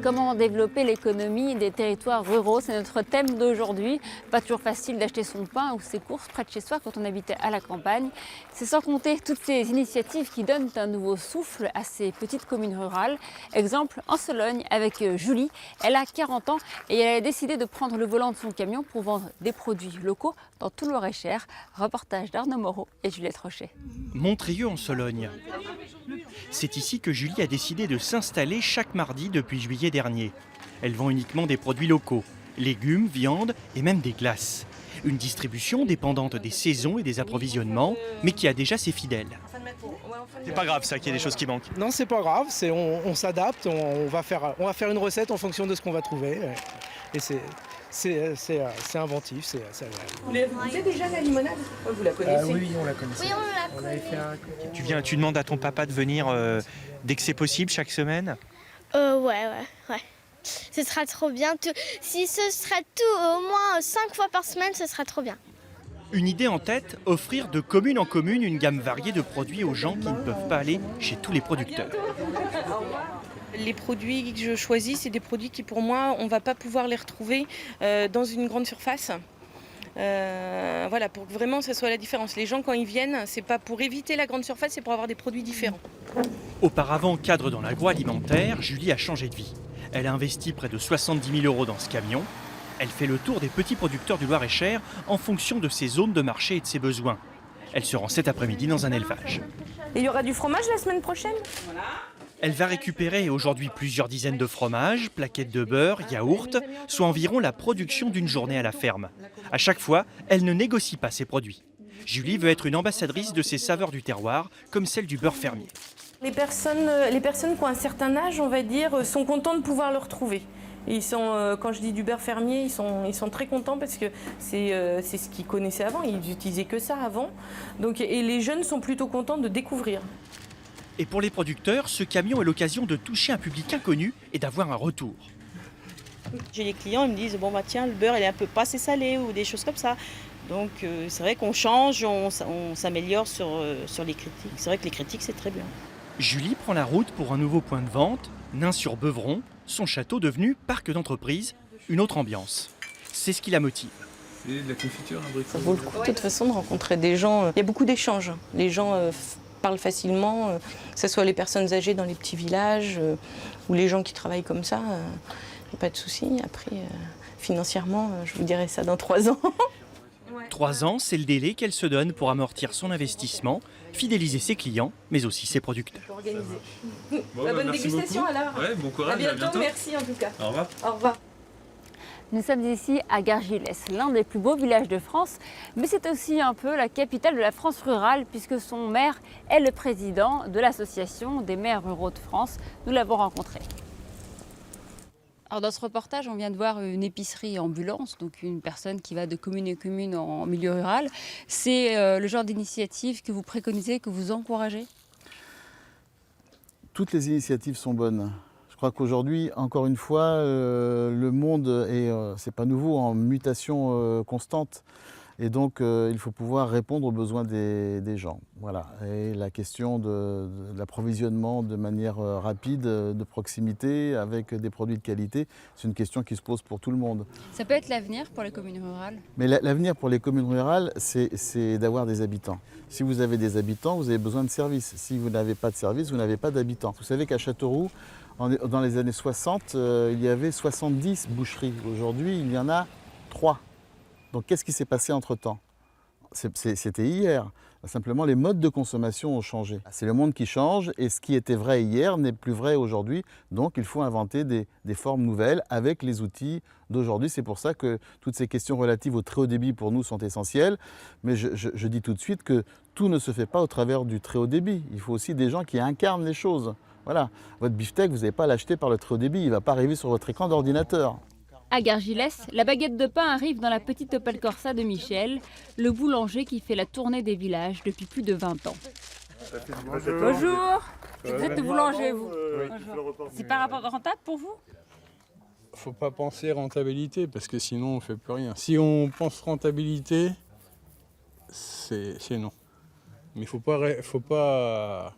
Comment développer l'économie des territoires ruraux? C'est notre thème d'aujourd'hui. Pas toujours facile d'acheter son pain ou ses courses près de chez soi quand on habite à la campagne. C'est sans compter toutes ces initiatives qui donnent un nouveau souffle à ces petites communes rurales. Exemple en Sologne avec Julie. Elle a 40 ans et elle a décidé de prendre le volant de son camion pour vendre des produits locaux dans tout le Loir-et-Cher. Reportage d'Arnaud Moreau et Juliette Rocher. Montrieux en Sologne. C'est ici que Julie a décidé de s'installer chaque mardi depuis juillet dernier. Elle vend uniquement des produits locaux, légumes, viande et même des glaces. Une distribution dépendante des saisons et des approvisionnements, mais qui a déjà ses fidèles. C'est pas grave ça qu'il y ait des choses qui manquent. Non, c'est pas grave, on s'adapte, on va faire une recette en fonction de ce qu'on va trouver. Et c'est inventif, c'est agréable. Vous connaissez déjà la limonade? Vous la connaissez? Oui, on la connaît. Oui, on la connaît. Tu demandes à ton papa de venir dès que c'est possible chaque semaine? Ouais. Ce sera trop bien. Si ce serait tout au moins 5 fois par semaine, ce sera trop bien. Une idée en tête, offrir de commune en commune une gamme variée de produits aux gens qui ne peuvent pas aller chez tous les producteurs. Les produits que je choisis, c'est des produits qui pour moi, on ne va pas pouvoir les retrouver dans une grande surface. Voilà, pour que vraiment ça soit la différence. Les gens quand ils viennent, c'est pas pour éviter la grande surface, c'est pour avoir des produits différents. Auparavant cadre dans l'agroalimentaire, Julie a changé de vie. Elle a investi près de 70 000 € dans ce camion. Elle fait le tour des petits producteurs du Loir-et-Cher en fonction de ses zones de marché et de ses besoins. Elle se rend cet après-midi dans un élevage. Et il y aura du fromage la semaine prochaine? Elle va récupérer aujourd'hui plusieurs dizaines de fromages, plaquettes de beurre, yaourts, soit environ la production d'une journée à la ferme. À chaque fois, elle ne négocie pas ses produits. Julie veut être une ambassadrice de ces saveurs du terroir, comme celle du beurre fermier. Les personnes qui ont un certain âge, on va dire, sont contents de pouvoir le retrouver. Ils sont, quand je dis du beurre fermier, ils sont très contents parce que c'est ce qu'ils connaissaient avant. Ils n'utilisaient que ça avant. Donc, et les jeunes sont plutôt contents de découvrir. Et pour les producteurs, ce camion est l'occasion de toucher un public inconnu et d'avoir un retour. J'ai des clients, ils me disent bon bah tiens, le beurre il est un peu pas assez salé ou des choses comme ça. Donc c'est vrai qu'on change, on s'améliore sur les critiques. C'est vrai que les critiques c'est très bien. Julie prend la route pour un nouveau point de vente, Nain-sur-Beuvron, son château devenu parc d'entreprise, une autre ambiance. C'est ce qui la motive. Et de la confiture, un bricot. Ça vaut le coup de toute façon de rencontrer des gens. Il y a beaucoup d'échanges. Les gens parlent facilement, que ce soit les personnes âgées dans les petits villages ou les gens qui travaillent comme ça. Il n'y a pas de souci. Après, financièrement, je vous dirai ça dans 3 ans. 3 ans, c'est le délai qu'elle se donne pour amortir son investissement, fidéliser ses clients, mais aussi ses producteurs. Bon, Bonne dégustation beaucoup. alors. Ouais, bon courage, À bientôt, merci en tout cas. Au revoir. Au revoir. Nous sommes ici à Gargilès, l'un des plus beaux villages de France, mais c'est aussi un peu la capitale de la France rurale puisque son maire est le président de l'association des maires ruraux de France. Nous l'avons rencontré. Alors dans ce reportage, on vient de voir une épicerie ambulance, donc une personne qui va de commune en commune en milieu rural. C'est le genre d'initiative que vous préconisez, que vous encouragez? Toutes les initiatives sont bonnes. Je crois qu'aujourd'hui, encore une fois, le monde est, c'est pas nouveau, en mutation constante. Et donc, il faut pouvoir répondre aux besoins des gens. Voilà. Et la question de l'approvisionnement de manière rapide, de proximité, avec des produits de qualité, c'est une question qui se pose pour tout le monde. Ça peut être l'avenir pour les communes rurales? Mais l'avenir pour les communes rurales, c'est d'avoir des habitants. Si vous avez des habitants, vous avez besoin de services. Si vous n'avez pas de services, vous n'avez pas d'habitants. Vous savez qu'à Châteauroux, dans les années 60, il y avait 70 boucheries. Aujourd'hui, il y en a 3. Donc qu'est-ce qui s'est passé entre-temps? C'était hier. Simplement, les modes de consommation ont changé. C'est le monde qui change et ce qui était vrai hier n'est plus vrai aujourd'hui. Donc il faut inventer des formes nouvelles avec les outils d'aujourd'hui. C'est pour ça que toutes ces questions relatives au très haut débit pour nous sont essentielles. Mais je dis tout de suite que tout ne se fait pas au travers du très haut débit. Il faut aussi des gens qui incarnent les choses. Voilà. Votre beefsteak, vous n'allez pas l'acheter par le très haut débit. Il ne va pas arriver sur votre écran d'ordinateur. À Gargilès, la baguette de pain arrive dans la petite Opel Corsa de Michel, le boulanger qui fait la tournée des villages depuis plus de 20 ans. Bonjour. Vous êtes boulanger, vous? C'est pas rentable pour vous? Faut pas penser rentabilité parce que sinon on fait plus rien. Si on pense rentabilité, c'est non. Mais faut pas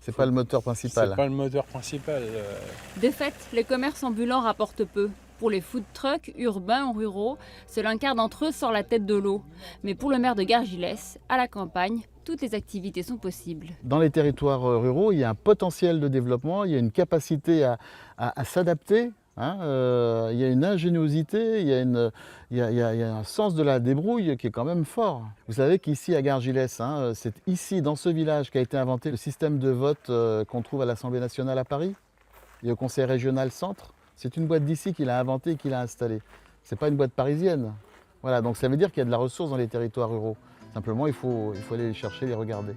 C'est pas le moteur C'est principal. pas le moteur principal. De fait, les commerces ambulants rapportent peu. Pour les food trucks, urbains ou ruraux, seul un quart d'entre eux sort la tête de l'eau. Mais pour le maire de Gargilès, à la campagne, toutes les activités sont possibles. Dans les territoires ruraux, il y a un potentiel de développement, il y a une capacité à s'adapter. Il y a une ingéniosité, il y a un sens de la débrouille qui est quand même fort. Vous savez qu'ici à Gargilès, c'est ici, dans ce village, qu'a été inventé le système de vote qu'on trouve à l'Assemblée nationale à Paris et au Conseil régional centre. C'est une boîte d'ici qu'il a inventée et qu'il a installée. Ce n'est pas une boîte parisienne. Voilà, donc ça veut dire qu'il y a de la ressource dans les territoires ruraux. Simplement, il faut aller les chercher, les regarder.